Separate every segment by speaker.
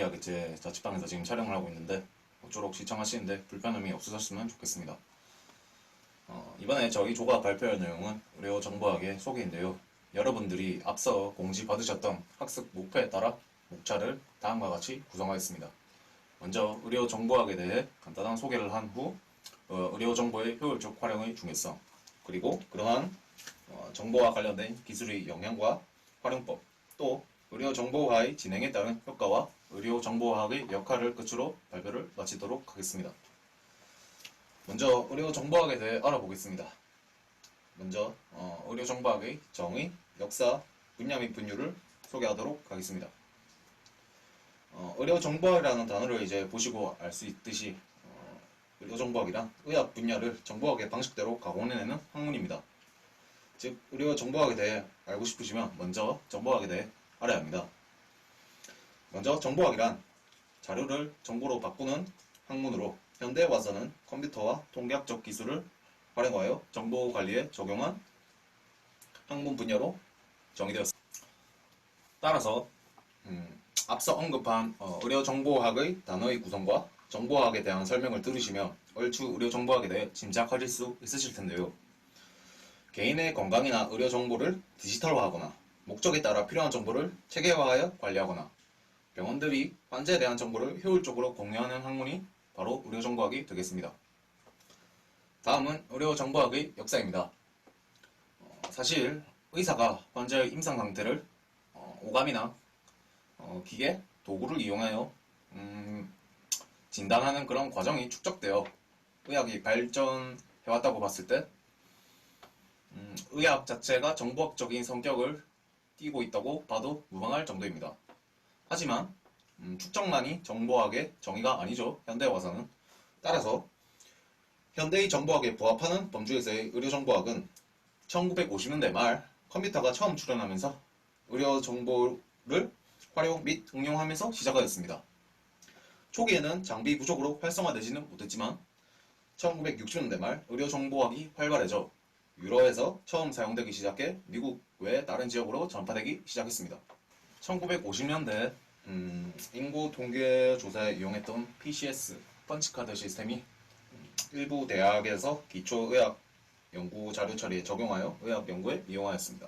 Speaker 1: 신기하게 제 자취방에서 지금 촬영을 하고 있는데 모쪼록 시청하시는데 불편함이 없으셨으면 좋겠습니다. 이번에 저희 조가 발표할 내용은 의료정보학의 소개인데요. 여러분들이 앞서 공지 받으셨던 학습 목표에 따라 목차를 다음과 같이 구성하였습니다. 먼저 의료정보학에 대해 간단한 소개를 한 후 의료정보의 효율적 활용의 중요성, 그리고 그러한 정보와 관련된 기술의 영향과 활용법, 또 의료정보화의 진행에 따른 효과와 의료정보학의 역할을 끝으로 발표를 마치도록 하겠습니다. 먼저 의료정보학에 대해 알아보겠습니다. 먼저 의료정보학의 정의, 역사, 분야 및 분류를 소개하도록 하겠습니다. 의료정보학이라는 단어를 이제 보시고 알 수 있듯이 의료정보학이란 의학 분야를 정보학의 방식대로 가공해내는 학문입니다. 즉 의료정보학에 대해 알고 싶으시면 먼저 정보학에 대해 알아야 합니다. 먼저 정보학이란 자료를 정보로 바꾸는 학문으로 현대에 와서는 컴퓨터와 통계학적 기술을 활용하여 정보 관리에 적용한 학문 분야로 정의되었습니다. 따라서 앞서 언급한 의료정보학의 단어의 구성과 정보학에 대한 설명을 들으시면 얼추 의료정보학에 대해 짐작하실 수 있으실 텐데요. 개인의 건강이나 의료정보를 디지털화하거나 목적에 따라 필요한 정보를 체계화하여 관리하거나 병원들이 환자에 대한 정보를 효율적으로 공유하는 학문이 바로 의료정보학이 되겠습니다. 다음은 의료정보학의 역사입니다. 사실 의사가 환자의 임상 상태를 오감이나 기계, 도구를 이용하여 진단하는 그런 과정이 축적되어 의학이 발전해왔다고 봤을 때 의학 자체가 정보학적인 성격을 띠고 있다고 봐도 무방할 정도입니다. 하지만 축적만이 정보학의 정의가 아니죠. 현대에 와서는. 따라서 현대의 정보학에 부합하는 범주에서의 의료정보학은 1950년대 말 컴퓨터가 처음 출현하면서 의료정보를 활용 및 응용하면서 시작하였습니다. 초기에는 장비 부족으로 활성화되지는 못했지만 1960년대 말 의료정보학이 활발해져 유럽에서 처음 사용되기 시작해 미국 외 다른 지역으로 전파되기 시작했습니다. 1950년대 인구 통계 조사에 이용했던 PCS, 펀치카드 시스템이 일부 대학에서 기초의학 연구 자료 처리에 적용하여 의학 연구에 이용하였습니다.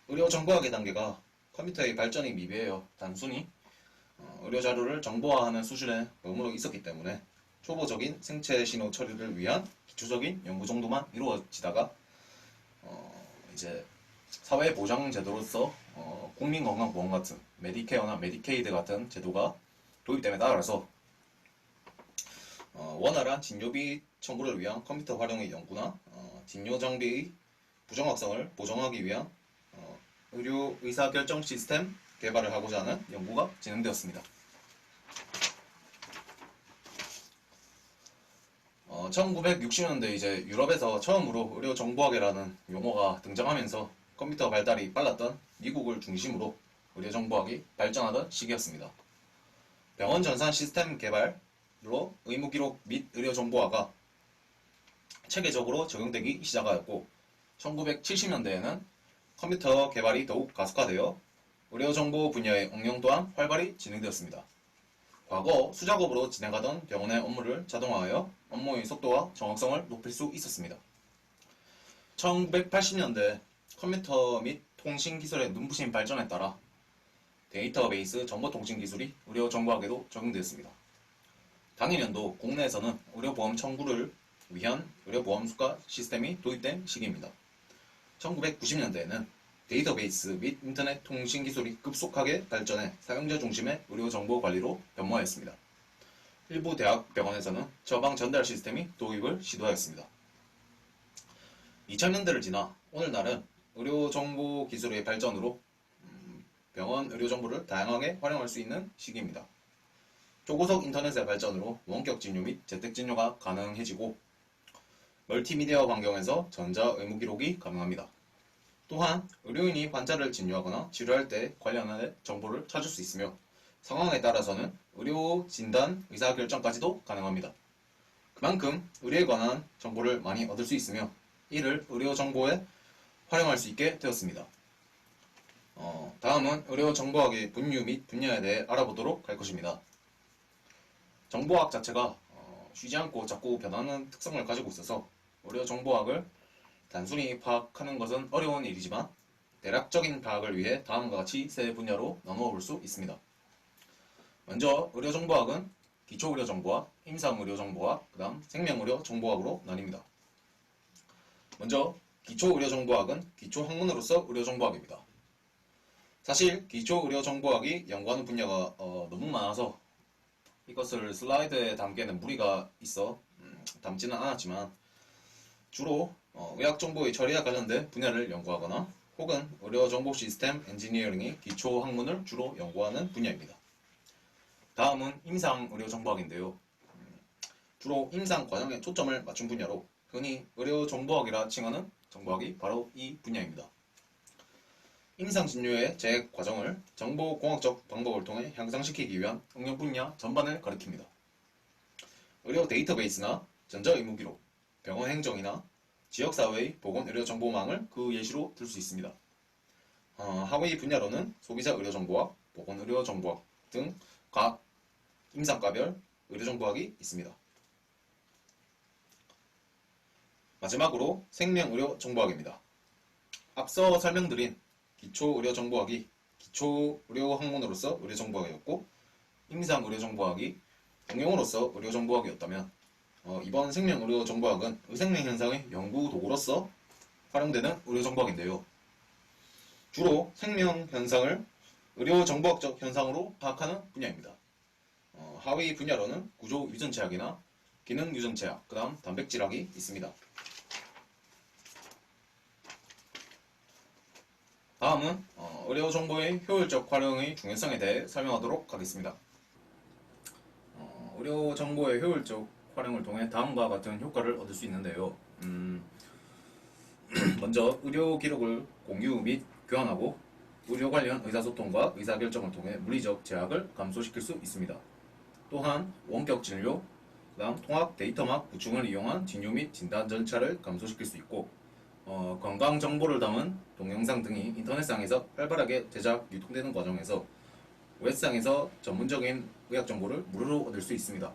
Speaker 1: 의료정보학의 단계가 컴퓨터의 발전이 미비해요. 단순히 의료 자료를 정보화하는 수준에 머물러 있었기 때문에 초보적인 생체 신호 처리를 위한 기초적인 연구 정도만 이루어지다가 이제 사회보장제도로서 국민건강보험 같은 메디케어나 메디케이드 같은 제도가 도입됨에 따라서 원활한 진료비 청구를 위한 컴퓨터 활용의 연구나 진료 장비의 부정확성을 보정하기 위한 의료 의사결정 시스템 개발을 하고자 하는 연구가 진행되었습니다. 1960년대 이제 유럽에서 처음으로 의료정보학이라는 용어가 등장하면서 컴퓨터 발달이 빨랐던 미국을 중심으로 의료정보학이 발전하던 시기였습니다. 병원 전산 시스템 개발로 의무기록 및 의료정보화가 체계적으로 적용되기 시작하였고 1970년대에는 컴퓨터 개발이 더욱 가속화되어 의료정보 분야의 응용 또한 활발히 진행되었습니다. 과거 수작업으로 진행하던 병원의 업무를 자동화하여 업무의 속도와 정확성을 높일 수 있었습니다. 1980년대 컴퓨터 및 통신기술의 눈부신 발전에 따라 데이터베이스 정보통신 기술이 의료정보학에도 적용되었습니다. 당일연도 국내에서는 의료보험 청구를 위한 의료보험수가 시스템이 도입된 시기입니다. 1990년대에는 데이터베이스 및 인터넷 통신 기술이 급속하게 발전해 사용자 중심의 의료정보 관리로 변모하였습니다. 일부 대학 병원에서는 처방 전달 시스템이 도입을 시도하였습니다. 2000년대를 지나 오늘날은 의료정보 기술의 발전으로 병원 의료정보를 다양하게 활용할 수 있는 시기입니다. 초고속 인터넷의 발전으로 원격 진료 및 재택 진료가 가능해지고 멀티미디어 환경에서 전자 의무 기록이 가능합니다. 또한 의료인이 환자를 진료하거나 치료할 때 관련한 정보를 찾을 수 있으며 상황에 따라서는 의료 진단, 의사결정까지도 가능합니다. 그만큼 의료에 관한 정보를 많이 얻을 수 있으며 이를 의료정보에 활용할 수 있게 되었습니다. 다음은 의료정보학의 분류 및 분야에 대해 알아보도록 할 것입니다. 정보학 자체가 쉬지 않고 자꾸 변하는 특성을 가지고 있어서 의료정보학을 단순히 파악하는 것은 어려운 일이지만 대략적인 파악을 위해 다음과 같이 세 분야로 나누어 볼 수 있습니다. 먼저 의료정보학은 기초의료정보학, 임상의료정보학, 그 다음 생명의료정보학으로 나뉩니다. 먼저 기초의료정보학은 기초학문으로서 의료정보학입니다. 사실 기초의료정보학이 연구하는 분야가 너무 많아서 이것을 슬라이드에 담기에는 무리가 있어 담지는 않았지만 주로 의학정보의 처리와 관련된 분야를 연구하거나 혹은 의료정보 시스템 엔지니어링의 기초학문을 주로 연구하는 분야입니다. 다음은 임상의료정보학인데요. 주로 임상 과정에 초점을 맞춘 분야로 흔히 의료정보학이라 칭하는 정보학이 바로 이 분야입니다. 임상 진료의 재해 과정을 정보공학적 방법을 통해 향상시키기 위한 응용 분야 전반을 가리킵니다. 의료 데이터베이스나 전자의무기록, 병원 행정이나 지역사회의 보건의료정보망을 그 예시로 들 수 있습니다. 하위 분야로는 소비자의료정보학, 보건의료정보학 등 각 임상과별 의료정보학이 있습니다. 마지막으로 생명의료정보학입니다. 앞서 설명드린 기초의료정보학이 기초의료학문으로서 의료정보학이었고 임상의료정보학이 응용으로서 의료정보학이었다면 이번 생명의료정보학은 의생명현상의 연구도구로서 활용되는 의료정보학인데요. 주로 생명현상을 의료정보학적 현상으로 파악하는 분야입니다. 하위 분야로는 구조유전체학이나 기능유전체학, 그 다음 단백질학이 있습니다. 다음은 의료정보의 효율적 활용의 중요성에 대해 설명하도록 하겠습니다. 의료정보의 효율적 활용을 통해 다음과 같은 효과를 얻을 수 있는데요. 먼저 의료기록을 공유 및 교환하고 의료 관련 의사소통과 의사결정을 통해 물리적 제약을 감소시킬 수 있습니다. 또한 원격 진료, 그다음 통합 데이터막 구축을 이용한 진료 및 진단 절차를 감소시킬 수 있고 건강 정보를 담은 동영상 등이 인터넷상에서 활발하게 제작, 유통되는 과정에서 웹상에서 전문적인 의학 정보를 무료로 얻을 수 있습니다.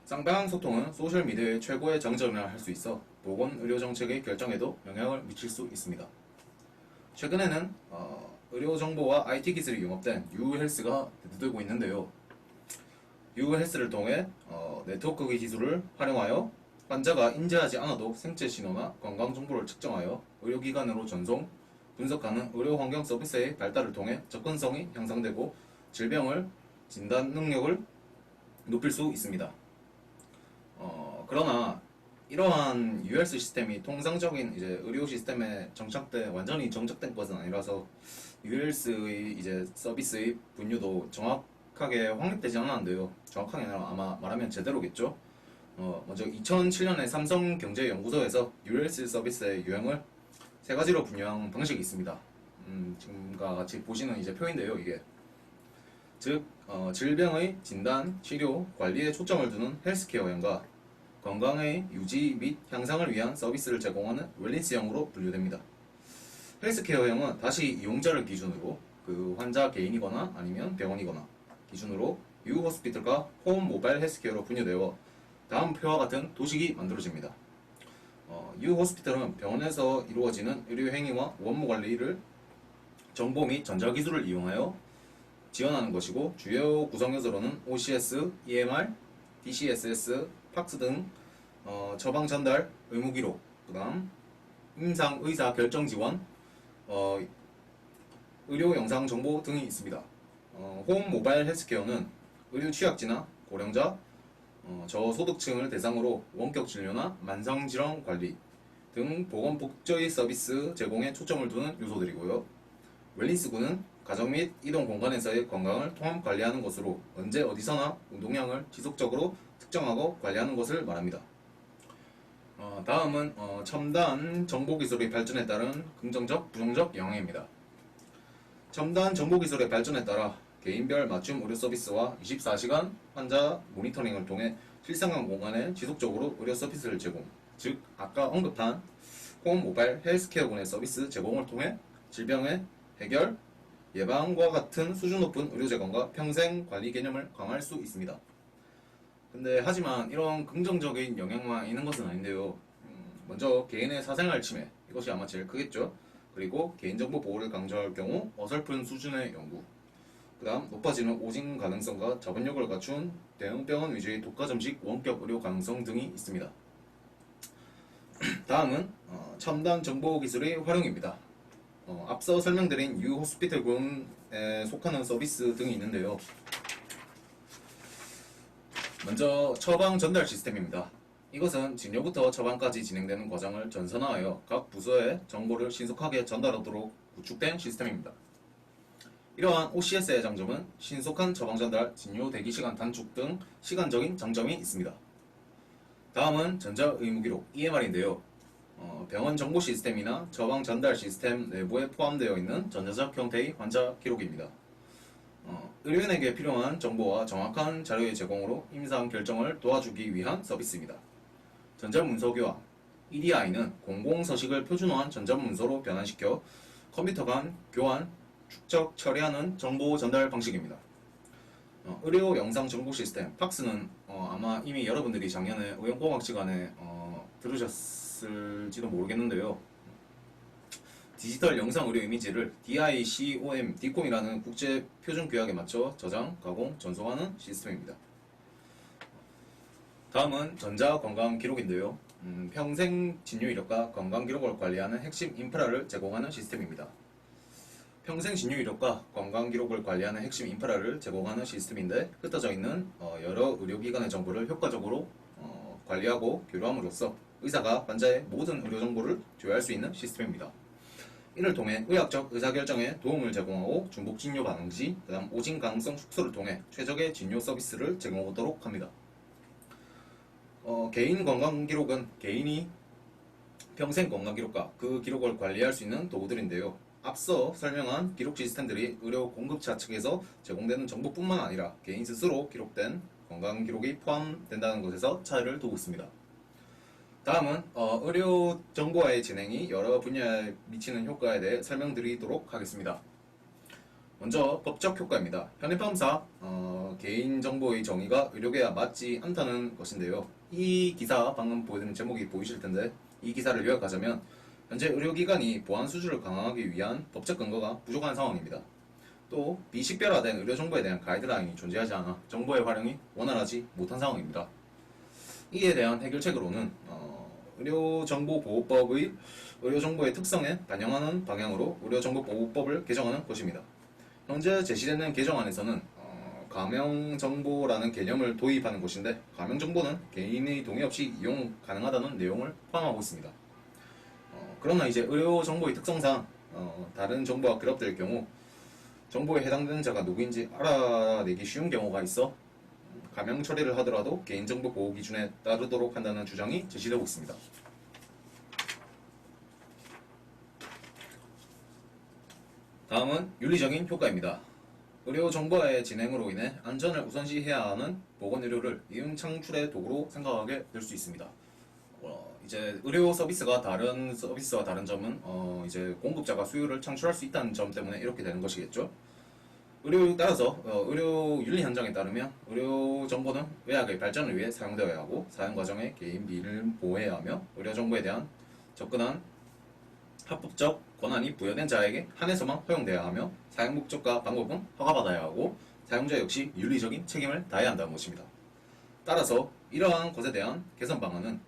Speaker 1: 쌍방향 소통은 소셜미디어의 최고의 장점이라 할 수 있어 보건의료정책의 결정에도 영향을 미칠 수 있습니다. 최근에는 의료정보와 IT 기술이 융합된 유헬스가 대두되고 있는데요. 유헬스를 통해 네트워크 기술을 활용하여 환자가 인지하지 않아도 생체 신호나 건강 정보를 측정하여 의료기관으로 전송, 분석하는 의료환경 서비스의 발달을 통해 접근성이 향상되고 질병을 진단 능력을 높일 수 있습니다. 그러나 이러한 ULS 시스템이 통상적인 이제 의료 시스템에 완전히 정착된 것은 아니라서 ULS의 이제 서비스의 분류도 정확하게 확립되지 않았는데요. 정확하게 아마 말하면 제대로겠죠. 먼저 2007년에 삼성경제연구소에서 ULS 서비스의 유형을 세 가지로 분류한 방식이 있습니다. 지금과 같이 보시는 이제 표인데요. 이게 즉 질병의 진단, 치료, 관리에 초점을 두는 헬스케어형과 건강의 유지 및 향상을 위한 서비스를 제공하는 웰니스형으로 분류됩니다. 헬스케어형은 다시 이용자를 기준으로 그 환자 개인이거나 아니면 병원이거나 기준으로 유호스피털과 홈 모바일 헬스케어로 분류되어 다음 표와 같은 도식이 만들어집니다. 유호스피털은 병원에서 이루어지는 의료행위와 원무 관리를 정보 및 전자기술을 이용하여 지원하는 것이고 주요 구성 요소로는 OCS, EMR, DCSS, 팍스 등 처방 전달, 의무 기록, 그다음 임상 의사 결정 지원, 의료 영상 정보 등이 있습니다. 홈 모바일 헬스케어는 의료 취약지나 고령자, 저소득층을 대상으로 원격 진료나 만성질환 관리 등 보건복저의 서비스 제공에 초점을 두는 요소들이고요. 웰니스군은 가정 및 이동 공간에서의 건강을 통합 관리하는 것으로 언제 어디서나 운동량을 지속적으로 측정하고 관리하는 것을 말합니다. 다음은 첨단 정보기술의 발전에 따른 긍정적, 부정적 영향입니다. 첨단 정보기술의 발전에 따라 개인별 맞춤 의료 서비스와 24시간 환자 모니터링을 통해 실생활 공간에 지속적으로 의료 서비스를 제공, 즉 아까 언급한 홈 모바일 헬스케어군의 서비스 제공을 통해 질병의 해결, 예방과 같은 수준 높은 의료 재건과 평생 관리 개념을 강화할 수 있습니다. 근데 하지만 이런 긍정적인 영향만 있는 것은 아닌데요. 먼저 개인의 사생활 침해, 이것이 아마 제일 크겠죠. 그리고 개인정보 보호를 강조할 경우 어설픈 수준의 연구, 그 다음 높아지는 오진 가능성과 자본력을 갖춘 대형 병원 위주의 독과점식 원격 의료 가능성 등이 있습니다. 다음은 첨단 정보 기술의 활용입니다. 앞서 설명드린 유호스피털군에 속하는 서비스 등이 있는데요. 먼저 처방 전달 시스템입니다. 이것은 진료부터 처방까지 진행되는 과정을 전산화하여 각 부서에 정보를 신속하게 전달하도록 구축된 시스템입니다. 이러한 OCS의 장점은 신속한 처방 전달, 진료 대기시간 단축 등 시간적인 장점이 있습니다. 다음은 전자의무기록 EMR인데요. 병원 정보 시스템이나 처방 전달 시스템 내부에 포함되어 있는 전자적 형태의 환자 기록입니다. 의료인에게 필요한 정보와 정확한 자료의 제공으로 임상 결정을 도와주기 위한 서비스입니다. 전자문서 교환 EDI는 공공서식을 표준화한 전자문서로 변환시켜 컴퓨터 간 교환, 축적, 처리하는 정보 전달 방식입니다. 의료 영상 정보 시스템 PACS는 아마 이미 여러분들이 작년에 의용공학시간에 들으셨을지도 모르겠는데요. 디지털 영상 의료 이미지를 DICOM, DCOM이라는 국제 표준 규약에 맞춰 저장, 가공, 전송하는 시스템입니다. 다음은 전자 건강 기록인데요. 평생 진료 이력과 건강 기록을 관리하는 핵심 인프라를 제공하는 시스템입니다. 평생 진료 이력과 건강 기록을 관리하는 핵심 인프라를 제공하는 시스템인데 흩어져 있는 여러 의료기관의 정보를 효과적으로 관리하고 교류함으로써 의사가 환자의 모든 의료 정보를 조회할 수 있는 시스템입니다. 이를 통해 의학적 의사결정에 도움을 제공하고 중복 진료 방지, 그다음 오진 가능성 축소를 통해 최적의 진료 서비스를 제공하도록 합니다. 개인 건강 기록은 개인이 평생 건강 기록과 그 기록을 관리할 수 있는 도구들인데요. 앞서 설명한 기록 시스템들이 의료 공급자 측에서 제공되는 정보뿐만 아니라 개인 스스로 기록된 건강 기록이 포함된다는 것에서 차이를 두고 있습니다. 다음은 의료 정보화의 진행이 여러 분야에 미치는 효과에 대해 설명드리도록 하겠습니다. 먼저 법적 효과입니다. 현행법상 개인정보의 정의가 의료계와 맞지 않다는 것인데요. 이 기사 방금 보여드린 제목이 보이실 텐데 이 기사를 요약하자면 현재 의료기관이 보안 수준을 강화하기 위한 법적 근거가 부족한 상황입니다. 또 비식별화된 의료정보에 대한 가이드라인이 존재하지 않아 정보의 활용이 원활하지 못한 상황입니다. 이에 대한 해결책으로는 의료정보보호법의 의료정보의 특성에 반영하는 방향으로 의료정보보호법을 개정하는 것입니다. 현재 제시되는 개정안에서는 가명정보라는 개념을 도입하는 것인데 가명정보는 개인의 동의 없이 이용 가능하다는 내용을 포함하고 있습니다. 그러나 이제 의료정보의 특성상 다른 정보와 결합될 경우 정보에 해당되는 자가 누구인지 알아내기 쉬운 경우가 있어 가명 처리를 하더라도 개인정보 보호 기준에 따르도록 한다는 주장이 제시되고 있습니다. 다음은 윤리적인 효과입니다. 의료정보화의 진행으로 인해 안전을 우선시해야 하는 보건의료를 이윤 창출의 도구로 생각하게 될 수 있습니다. 이제 의료 서비스가 다른 서비스와 다른 점은 이제 공급자가 수요를 창출할 수 있다는 점 때문에 이렇게 되는 것이겠죠. 따라서 의료 윤리 현장에 따르면 의료 정보는 의학의 발전을 위해 사용되어야 하고 사용 과정에 개인 비밀을 보호해야 하며 의료 정보에 대한 접근한 합법적 권한이 부여된 자에게 한해서만 허용되어야 하며 사용 목적과 방법은 허가받아야 하고 사용자 역시 윤리적인 책임을 다해야 한다는 것입니다. 따라서 이러한 것에 대한 개선 방안은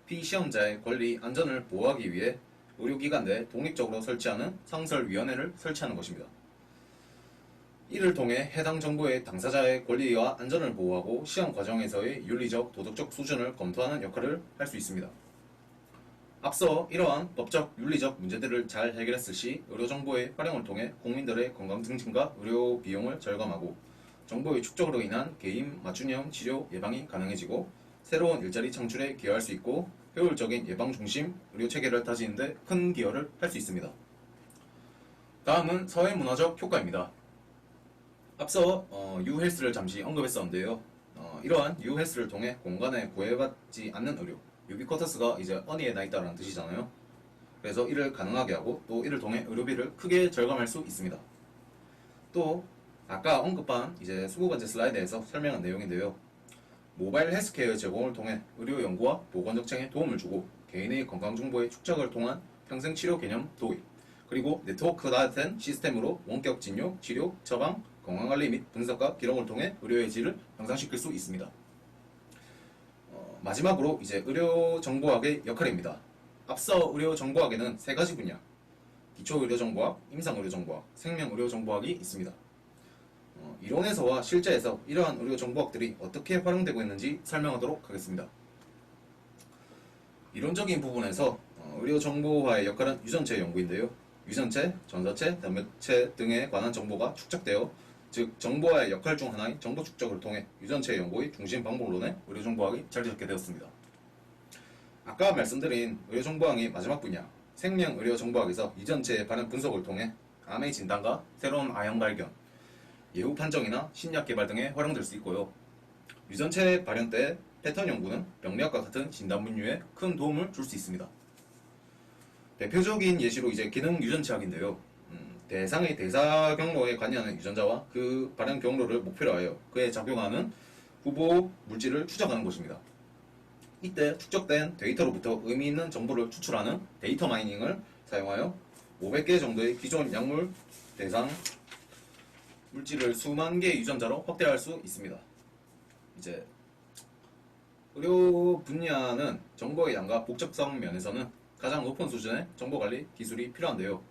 Speaker 1: 피시험자의 권리 안전을 보호하기 위해 의료기관 내 독립적으로 설치하는 상설위원회를 설치하는 것입니다. 이를 통해 해당 정보의 당사자의 권리와 안전을 보호하고 시험 과정에서의 윤리적, 도덕적 수준을 검토하는 역할을 할 수 있습니다. 앞서 이러한 법적, 윤리적 문제들을 잘 해결했을 시 의료정보의 활용을 통해 국민들의 건강 증진과 의료 비용을 절감하고 정보의 축적으로 인한 개인 맞춤형 치료 예방이 가능해지고 새로운 일자리 창출에 기여할 수 있고 효율적인 예방 중심 의료 체계를 다지는 데 큰 기여를 할 수 있습니다. 다음은 사회문화적 효과입니다. 앞서 유헬스를 잠시 언급했었는데요. 이러한 유헬스를 통해 공간에 구애받지 않는 의료, 유비쿼터스가 이제 어디에 나 있다라는 뜻이잖아요. 그래서 이를 가능하게 하고 또 이를 통해 의료비를 크게 절감할 수 있습니다. 또 아까 언급한 이제 20번째 슬라이드에서 설명한 내용인데요. 모바일 헬스케어 제공을 통해 의료 연구와 보건 정책에 도움을 주고 개인의 건강 정보의 축적을 통한 평생 치료 개념 도입, 그리고 네트워크화된 시스템으로 원격 진료, 치료, 처방, 건강관리 및 분석과 기록을 통해 의료의 질을 향상시킬 수 있습니다. 마지막으로 이제 의료정보학의 역할입니다. 앞서 의료정보학에는 세 가지 분야, 기초의료정보학, 임상의료정보학, 생명의료정보학이 있습니다. 이론에서와 실제에서 이러한 의료정보학들이 어떻게 활용되고 있는지 설명하도록 하겠습니다. 이론적인 부분에서 의료정보화의 역할은 유전체 연구인데요. 유전체, 전사체, 단면체 등에 관한 정보가 축적되어 즉 정보화의 역할 중 하나인 정보 축적을 통해 유전체 연구의 중심 방법론에 의료정보학이 자리 잡게 되었습니다. 아까 말씀드린 의료정보학의 마지막 분야, 생명의료정보학에서 유전체의 반응 분석을 통해 암의 진단과 새로운 아형 발견, 예후 판정이나 신약 개발 등에 활용될 수 있고요. 유전체 발현 때 패턴 연구는 병리학과 같은 진단 분류에 큰 도움을 줄 수 있습니다. 대표적인 예시로 이제 기능 유전체학인데요. 대상의 대사 경로에 관여하는 유전자와 그 발현 경로를 목표로 하여 그에 작용하는 후보 물질을 추적하는 것입니다. 이때 축적된 데이터로부터 의미 있는 정보를 추출하는 데이터 마이닝을 사용하여 500개 정도의 기존 약물 대상 물질을 수만 개의 유전자로 확대할 수 있습니다. 이제 의료 분야는 정보의 양과 복잡성 면에서는 가장 높은 수준의 정보관리 기술이 필요한데요.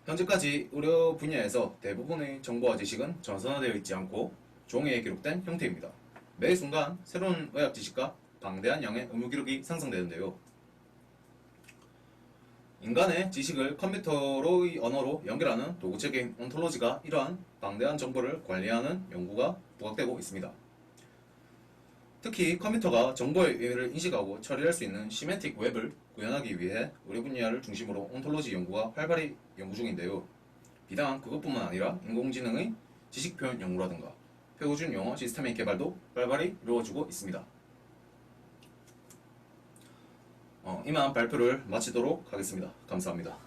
Speaker 1: 현재까지 의료 분야에서 대부분의 정보와 지식은 전산화되어 있지 않고 종이에 기록된 형태입니다. 매 순간 새로운 의학 지식과 방대한 양의 의무 기록이 상승되는데요. 인간의 지식을 컴퓨터로의 언어로 연결하는 도구체계인 온톨로지가 이러한 방대한 정보를 관리하는 연구가 부각되고 있습니다. 특히 컴퓨터가 정보의 의미를 인식하고 처리할 수 있는 시멘틱 웹을 구현하기 위해 의료 분야를 중심으로 온톨로지 연구가 활발히 연구 중인데요. 비단 그것뿐만 아니라 인공지능의 지식 표현 연구라든가 표준 용어 시스템의 개발도 활발히 이루어지고 있습니다. 이만 발표를 마치도록 하겠습니다. 감사합니다.